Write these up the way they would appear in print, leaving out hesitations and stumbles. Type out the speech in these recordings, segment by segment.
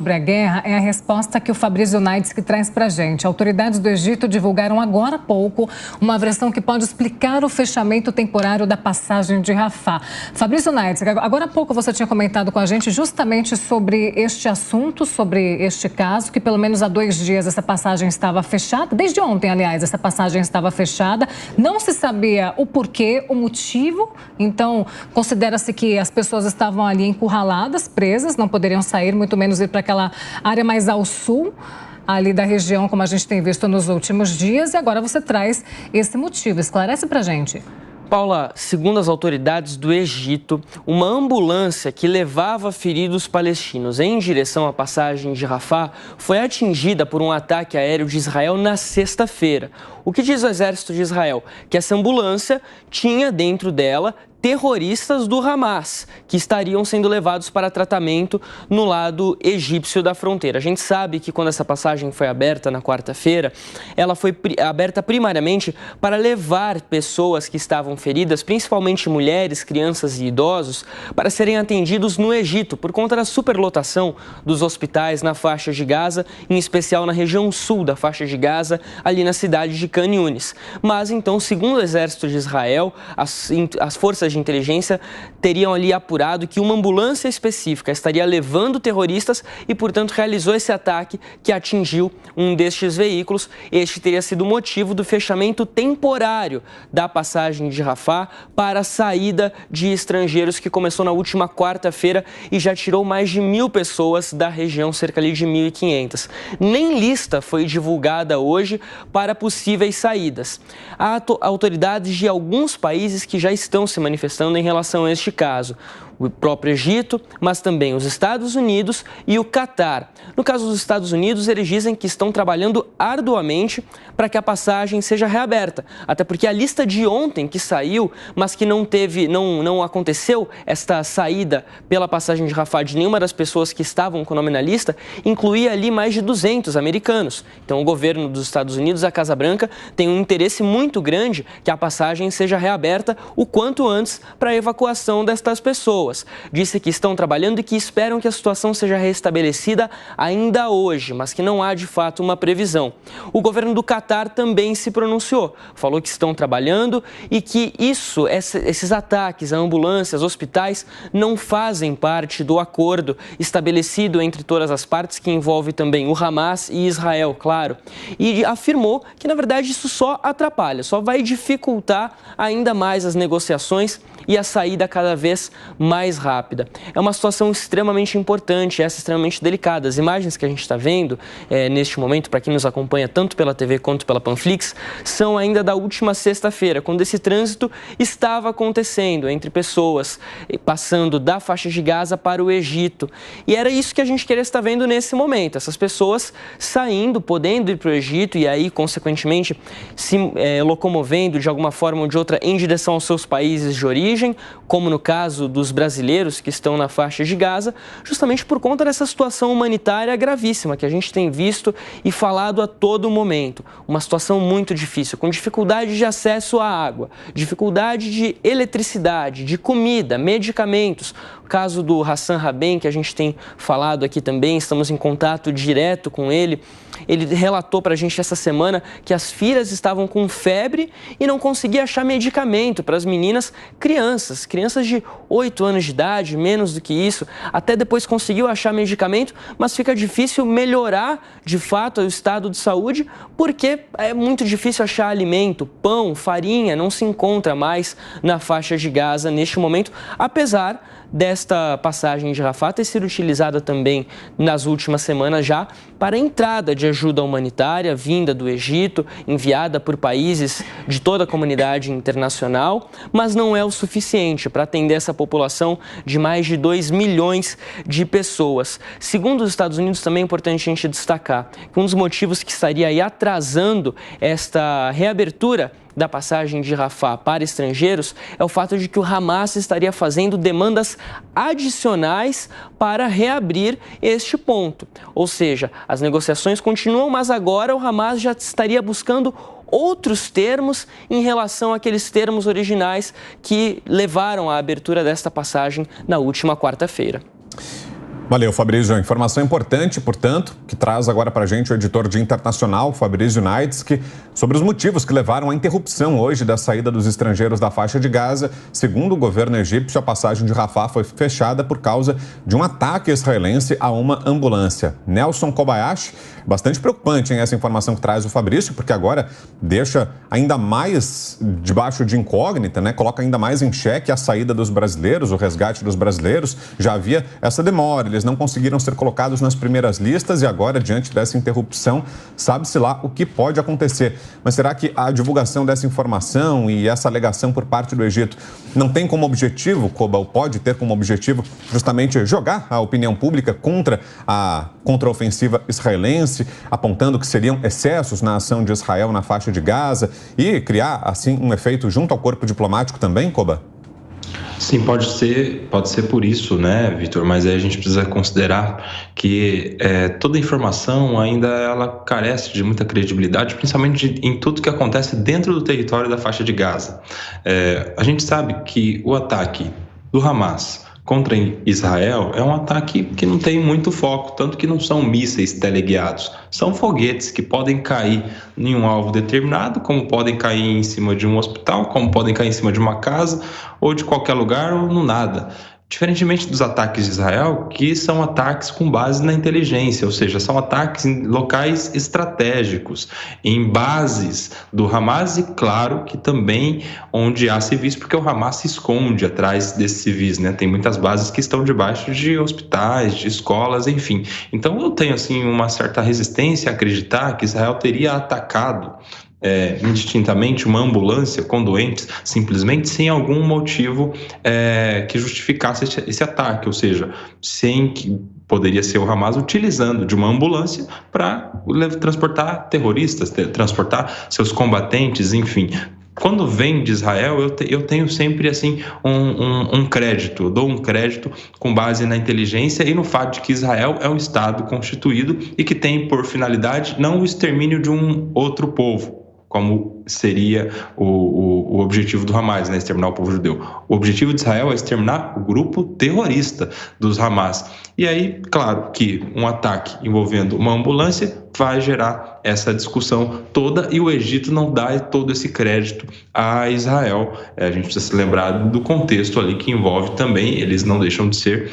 Sobre a guerra é a resposta que o Fabrício Naides que traz para a gente. Autoridades do Egito divulgaram agora há pouco uma versão que pode explicar o fechamento temporário da passagem de Rafah. Fabrício Naides, agora há pouco você tinha comentado com a gente justamente sobre este assunto, sobre este caso, que pelo menos há 2 dias essa passagem estava fechada. Desde ontem, aliás, essa passagem estava fechada. Não se sabia o porquê, o motivo. Então, considera-se que as pessoas estavam ali encurraladas, presas, não poderiam sair, muito menos ir para aquela área mais ao sul, ali da região, como a gente tem visto nos últimos dias. E agora você traz esse motivo. Esclarece para a gente. Paula, segundo as autoridades do Egito, uma ambulância que levava feridos palestinos em direção à passagem de Rafah foi atingida por um ataque aéreo de Israel na sexta-feira. O que diz o exército de Israel? Que essa ambulância tinha dentro dela terroristas do Hamas, que estariam sendo levados para tratamento no lado egípcio da fronteira. A gente sabe que quando essa passagem foi aberta na quarta-feira, ela foi aberta primariamente para levar pessoas que estavam feridas, principalmente mulheres, crianças e idosos, para serem atendidos no Egito, por conta da superlotação dos hospitais na faixa de Gaza, em especial na região sul da faixa de Gaza, ali na cidade de Khan Yunis. Mas então, segundo o exército de Israel, as forças de inteligência teriam ali apurado que uma ambulância específica estaria levando terroristas e, portanto, realizou esse ataque que atingiu um destes veículos. Este teria sido o motivo do fechamento temporário da passagem de Rafah para a saída de estrangeiros, que começou na última quarta-feira e já tirou mais de 1.000 pessoas da região, cerca ali de 1.500. Nem lista foi divulgada hoje para possíveis saídas. Há autoridades de alguns países que já estão se manifestando em relação a este caso. O próprio Egito, mas também os Estados Unidos e o Catar. No caso dos Estados Unidos, eles dizem que estão trabalhando arduamente para que a passagem seja reaberta. Até porque a lista de ontem que saiu, mas que não aconteceu esta saída pela passagem de Rafah de nenhuma das pessoas que estavam com o nome na lista, incluía ali mais de 200 americanos. Então o governo dos Estados Unidos, a Casa Branca, tem um interesse muito grande que a passagem seja reaberta o quanto antes para a evacuação destas pessoas. Disse que estão trabalhando e que esperam que a situação seja restabelecida ainda hoje, mas que não há de fato uma previsão. O governo do Catar também se pronunciou, falou que estão trabalhando e que esses ataques a ambulâncias, hospitais, não fazem parte do acordo estabelecido entre todas as partes, que envolve também o Hamas e Israel, claro. E afirmou que, na verdade, isso só atrapalha, só vai dificultar ainda mais as negociações e a saída cada vez mais rápida. É uma situação extremamente importante, extremamente delicada. As imagens que a gente está vendo neste momento, para quem nos acompanha tanto pela TV quanto pela Panflix, são ainda da última sexta-feira, quando esse trânsito estava acontecendo entre pessoas passando da faixa de Gaza para o Egito. E era isso que a gente queria estar vendo nesse momento, essas pessoas saindo, podendo ir para o Egito e aí, consequentemente, se locomovendo de alguma forma ou de outra em direção aos seus países de origem, como no caso dos brasileiros que estão na faixa de Gaza, justamente por conta dessa situação humanitária gravíssima que a gente tem visto e falado a todo momento. Uma situação muito difícil, com dificuldade de acesso à água, dificuldade de eletricidade, de comida, medicamentos. O caso do Hassan Rabin, que a gente tem falado aqui também, estamos em contato direto com ele. Ele relatou para a gente essa semana que as filhas estavam com febre e não conseguia achar medicamento para as meninas, crianças de 8 anos de idade, menos do que isso. Até depois conseguiu achar medicamento, mas fica difícil melhorar de fato o estado de saúde, porque é muito difícil achar alimento, pão, farinha, não se encontra mais na faixa de Gaza neste momento, apesar desta passagem de Rafah ter sido utilizada também nas últimas semanas já para a entrada de ajuda humanitária vinda do Egito, enviada por países de toda a comunidade internacional, mas não é o suficiente para atender essa população de mais de 2 milhões de pessoas. Segundo os Estados Unidos, também é importante a gente destacar que um dos motivos que estaria aí atrasando esta reabertura da passagem de Rafah para estrangeiros é o fato de que o Hamas estaria fazendo demandas adicionais para reabrir este ponto. Ou seja, as negociações continuam, mas agora o Hamas já estaria buscando outros termos em relação àqueles termos originais que levaram à abertura desta passagem na última quarta-feira. Valeu, Fabrício. Informação importante, portanto, que traz agora para a gente o editor de Internacional, Fabrício Naidski, sobre os motivos que levaram à interrupção hoje da saída dos estrangeiros da faixa de Gaza. Segundo o governo egípcio, a passagem de Rafah foi fechada por causa de um ataque israelense a uma ambulância. Nelson Kobayashi, bastante preocupante, hein, essa informação que traz o Fabrício, porque agora deixa ainda mais debaixo de incógnita, né? Coloca ainda mais em xeque a saída dos brasileiros, o resgate dos brasileiros. Já havia essa demora, eles não conseguiram ser colocados nas primeiras listas e agora, diante dessa interrupção, sabe-se lá o que pode acontecer. Mas será que a divulgação dessa informação e essa alegação por parte do Egito não tem como objetivo, Koba, ou pode ter como objetivo justamente jogar a opinião pública contra a contraofensiva israelense, apontando que seriam excessos na ação de Israel na faixa de Gaza e criar, assim, um efeito junto ao corpo diplomático também, Koba? Sim, pode ser por isso, né, Vitor? Mas aí a gente precisa considerar que toda informação ainda ela carece de muita credibilidade, principalmente em tudo que acontece dentro do território da faixa de Gaza. A gente sabe que o ataque do Hamas contra Israel é um ataque que não tem muito foco, tanto que não são mísseis teleguiados, são foguetes que podem cair em um alvo determinado, como podem cair em cima de um hospital, como podem cair em cima de uma casa, ou de qualquer lugar, ou no nada. Diferentemente dos ataques de Israel, que são ataques com base na inteligência, ou seja, são ataques em locais estratégicos, em bases do Hamas e, claro, que também onde há civis, porque o Hamas se esconde atrás desses civis, né? Tem muitas bases que estão debaixo de hospitais, de escolas, enfim. Então eu tenho, assim, uma certa resistência a acreditar que Israel teria atacado indistintamente uma ambulância com doentes, simplesmente sem algum motivo que justificasse esse ataque, ou seja, sem que poderia ser o Hamas utilizando de uma ambulância para transportar terroristas, transportar seus combatentes, enfim. Quando vem de Israel, eu tenho sempre assim um crédito, eu dou um crédito com base na inteligência e no fato de que Israel é um Estado constituído e que tem por finalidade não o extermínio de um outro povo, como seria o objetivo do Hamas, né? Exterminar o povo judeu. O objetivo de Israel é exterminar o grupo terrorista dos Hamas. E aí, claro que um ataque envolvendo uma ambulância vai gerar essa discussão toda e o Egito não dá todo esse crédito a Israel. A gente precisa se lembrar do contexto ali que envolve também, eles não deixam de ser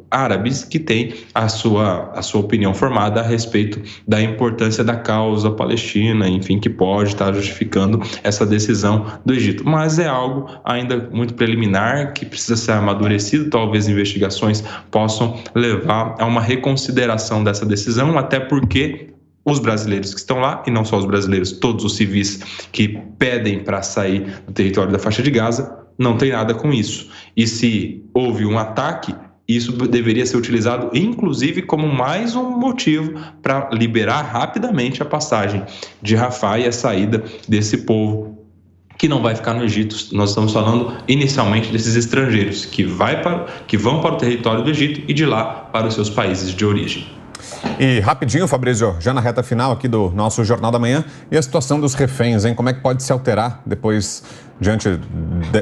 árabes que têm a sua opinião formada a respeito da importância da causa palestina, enfim, que pode estar justificando essa decisão do Egito. Mas é algo ainda muito preliminar, que precisa ser amadurecido, talvez investigações possam levar a uma reconsideração dessa decisão, até porque os brasileiros que estão lá, e não só os brasileiros, todos os civis que pedem para sair do território da faixa de Gaza, não tem nada com isso. E se houve um ataque, isso deveria ser utilizado, inclusive, como mais um motivo para liberar rapidamente a passagem de Rafah e a saída desse povo que não vai ficar no Egito. Nós estamos falando inicialmente desses estrangeiros que vão para o território do Egito e de lá para os seus países de origem. E rapidinho, Fabrício, já na reta final aqui do nosso Jornal da Manhã, e a situação dos reféns, hein? Como é que pode se alterar depois, diante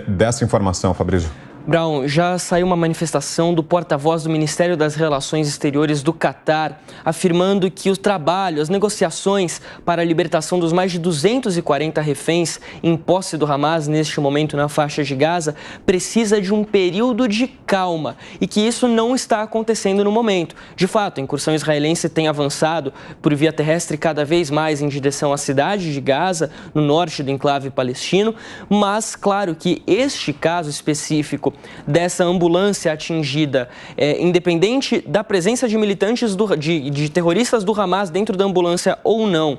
dessa informação, Fabrício? Brown, já saiu uma manifestação do porta-voz do Ministério das Relações Exteriores do Catar, afirmando que o trabalho, as negociações para a libertação dos mais de 240 reféns em posse do Hamas neste momento na faixa de Gaza precisa de um período de calma e que isso não está acontecendo no momento. De fato, a incursão israelense tem avançado por via terrestre cada vez mais em direção à cidade de Gaza, no norte do enclave palestino, mas claro que este caso específico dessa ambulância atingida, independente da presença de militantes de terroristas do Hamas dentro da ambulância ou não,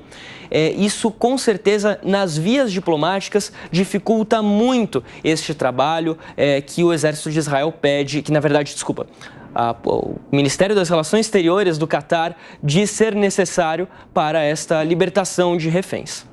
isso com certeza nas vias diplomáticas dificulta muito este trabalho que o Exército de Israel pede, que na verdade, o Ministério das Relações Exteriores do Catar diz ser necessário para esta libertação de reféns.